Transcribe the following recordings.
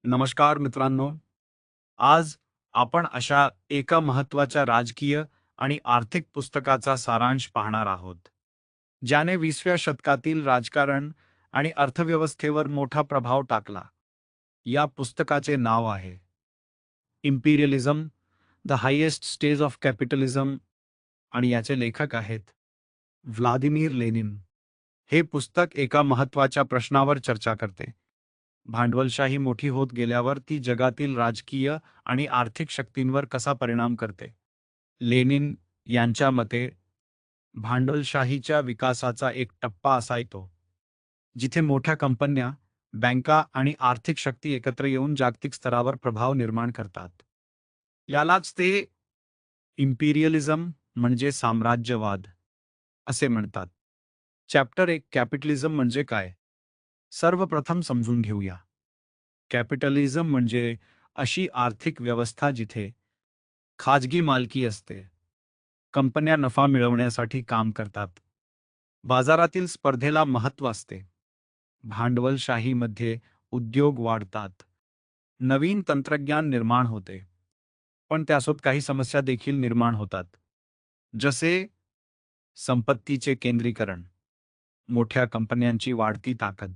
नमस्कार मित्रांनो. आज आपण अशा एका महत्त्वाच्या राजकीय आणि आर्थिक पुस्तकाचा सारांश पाहणार आहोत, ज्याने 20व्या शतकातील राजकारण आणि अर्थव्यवस्थेवर मोठा प्रभाव टाकला. या पुस्तकाचे नाव आहे imperialism, the highest stage of capitalism आणि याचे लेखक आहेत व्लादिमीर लेनिन. हे पुस्तक एका महत्त्वाच्या प्रश्नावर चर्चा करते. भांडवलशाही मोठी होत गेल्यावर ती जगातील राजकीय आणि आर्थिक शक्तींवर कसा परिणाम करते. लेनिन यांच्या मते भांडवलशाहीच्या विकासाचा एक टप्पा असायतो, जिथे मोठ्या कंपन्या, बँका आणि आर्थिक शक्ती एकत्र येऊन जागतिक स्तरावर प्रभाव निर्माण करतात. यालाच ते इम्पिरियलिझम म्हणजे साम्राज्यवाद असे म्हणतात. चॅप्टर 1 कॅपिटलिझम म्हणजे काय? सर्वप्रथम समजून घेऊया. कॅपिटलिझम म्हणजे अशी आर्थिक व्यवस्था जिथे खाजगी मालकी असते. कंपन्या नफा मिळवण्यासाठी काम करतात. बाजारातील स्पर्धेला महत्त्व असते. भांडवलशाहीमध्ये उद्योग वाढतात. नवीन तंत्रज्ञान निर्माण होते. पण त्यासोबत काही समस्या देखील निर्माण होतात. जसे संपत्तीचे केंद्रीकरण, मोठ्या कंपन्यांची वाढती ताकद,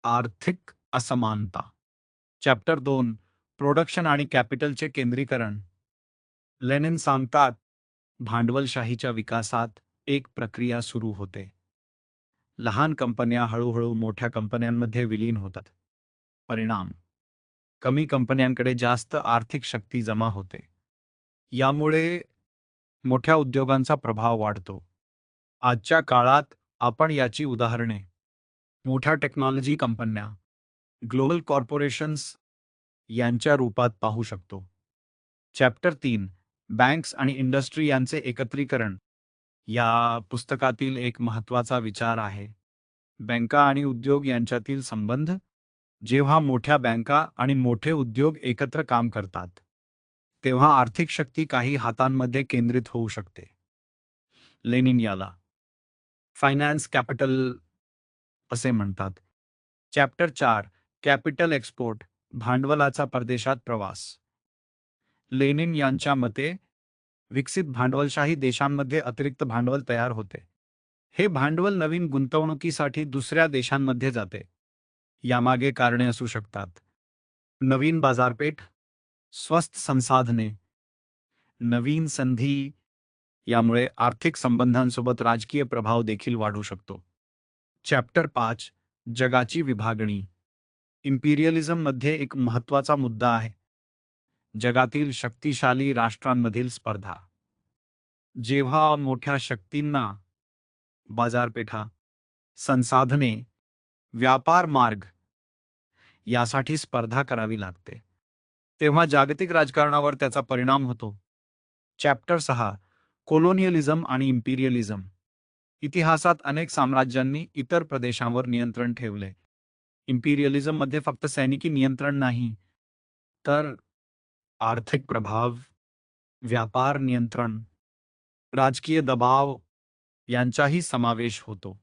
आर्थिक असमानता. चॅप्टर 2 प्रोडक्शन आणि कॅपिटलचे केंद्रीकरण. लेनिन सांगतात, भांडवलशाहीच्या विकासात एक प्रक्रिया सुरू होते. लहान कंपन्या हळूहळू मोठ्या कंपन्यांमध्ये विलीन होतात. परिणाम, कमी कंपन्यांकडे जास्त आर्थिक शक्ती जमा होते. यामुळे मोठ्या उद्योगांचा प्रभाव वाढतो. आजच्या काळात आपण याची उदाहरणे मोठ्या टेक्नॉलॉजी कंपन्या, ग्लोबल कॉर्पोरेशन्स यांच्या रूपात पाहू शकतो. चॅप्टर 3 बँक्स आणि इंडस्ट्री यांचे एकत्रीकरण. या पुस्तकातील एक महत्त्वाचा विचार आहे बँका आणि उद्योग यांच्यातील संबंध. जेव्हा मोठ्या बँका आणि मोठे उद्योग एकत्र काम करतात, तेव्हा आर्थिक शक्ती काही हातांमध्ये केंद्रित होऊ शकते. लेनिन याला फायनान्स कॅपिटल असे म्हणतात. चॅप्टर 4 कॅपिटल एक्सपोर्ट, भांडवलाचा परदेशात प्रवास. लेनिन यांच्या मते विकसित भांडवलशाही देशांमध्ये अतिरिक्त भांडवल तयार होते. हे भांडवल नवीन गुंतवणुकीसाठी दुसऱ्या देशांमध्ये जाते. यामागे कारणे असू शकतात. नवीन बाजारपेठ, स्वस्त संसाधने, नवीन संधी. यामुळे आर्थिक संबंधांसोबत राजकीय प्रभाव देखील वाढू शकतो. चॅप्टर 5 जगाची विभागणी. इम्पिरियलिझममध्ये एक महत्त्वाचा मुद्दा आहे जगातील शक्तिशाली राष्ट्रांमधील स्पर्धा. जेव्हा मोठ्या शक्तींना बाजारपेठा, संसाधने, व्यापार मार्ग यासाठी स्पर्धा करावी लागते, तेव्हा जागतिक राजकारणावर त्याचा परिणाम होतो. चॅप्टर 6 कोलोनियलिझम आणि इम्पिरियलिझम. इतिहासात अनेक साम्राज्यांनी इतर प्रदेशांवर नियंत्रण ठेवले. इम्पिरियलिझममध्ये फक्त सैनिकी नियंत्रण नाही, तर आर्थिक प्रभाव, व्यापार नियंत्रण, राजकीय दबाव यांचाही समावेश होतो.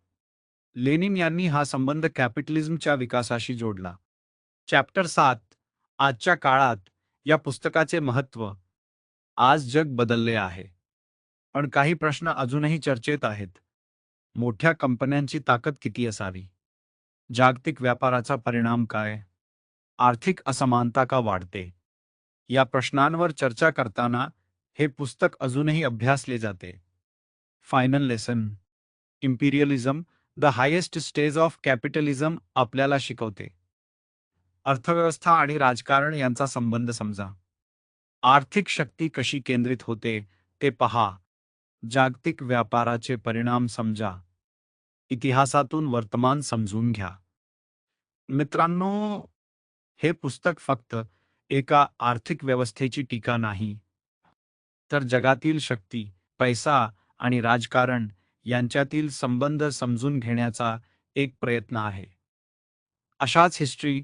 लेनिन यांनी हा संबंध कॅपिटलिझमच्या विकासाशी जोडला. चॅप्टर 7 आजच्या काळात. या पुस्तकाचे महत्त्व. आज जग बदलले आहे, पण काही प्रश्न अजूनही चर्चेत आहेत. मोठ्या कंपन्यांची ताकद किती असावी? जागतिक व्यापाराचा परिणाम काय? आर्थिक असमानता का वाढते? या प्रश्नांवर चर्चा करताना हे पुस्तक अजूनही अभ्यासले जाते. Final lesson. Imperialism, the highest stage of capitalism आपल्याला शिकवते अर्थव्यवस्था आणि राजकारण यांचा संबंध समजा. आर्थिक शक्ती कशी केंद्रित होते ते पहा. जागतिक व्यापाराचे परिणाम समजा. इतिहासातून वर्तमान समजून घ्या. मित्रांनो, हे पुस्तक फक्त एका आर्थिक व्यवस्थेची टीका नाही, तर जगातील शक्ती, पैसा आणि राजकारण यांच्यातील संबंध समजून घेण्याचा एक प्रयत्न आहे. अशाच हिस्ट्री,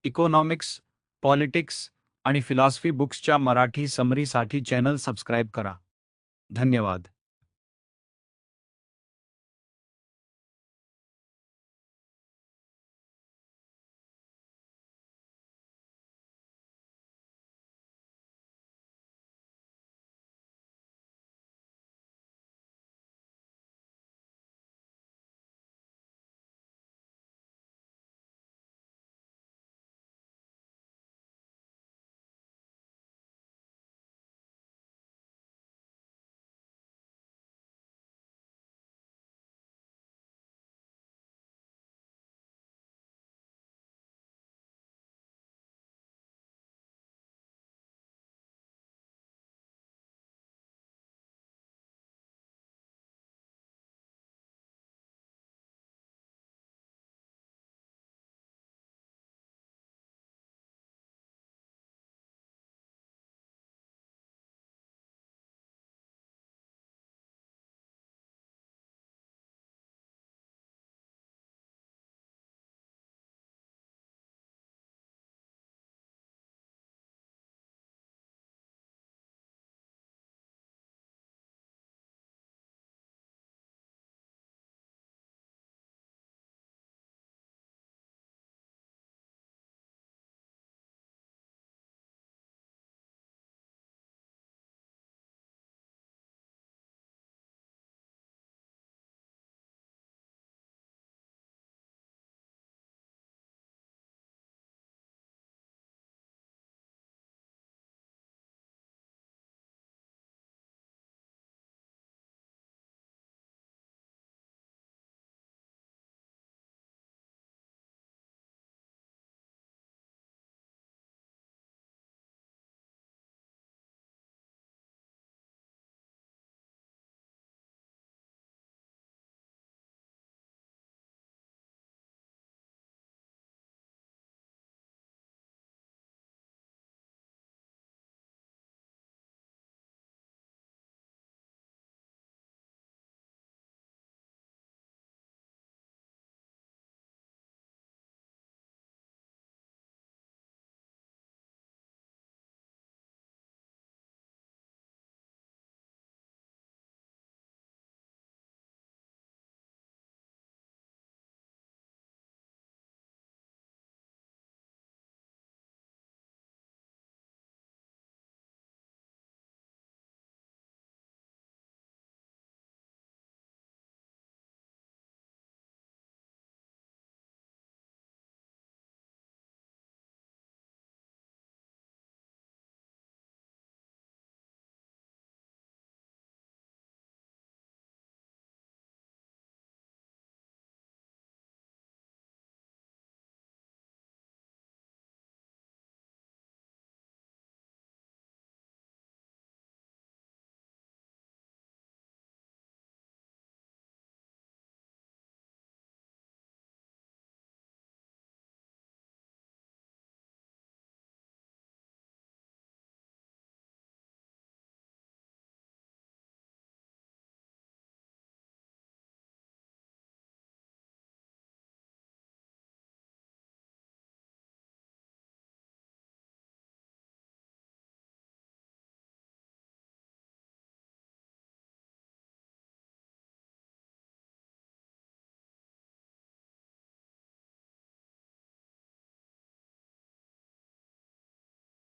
इकॉनॉमिक्स, पॉलिटिक्स आणि फिलॉसॉफी बुक्सच्या मराठी समरीसाठी चॅनल सबस्क्राईब करा. धन्यवाद.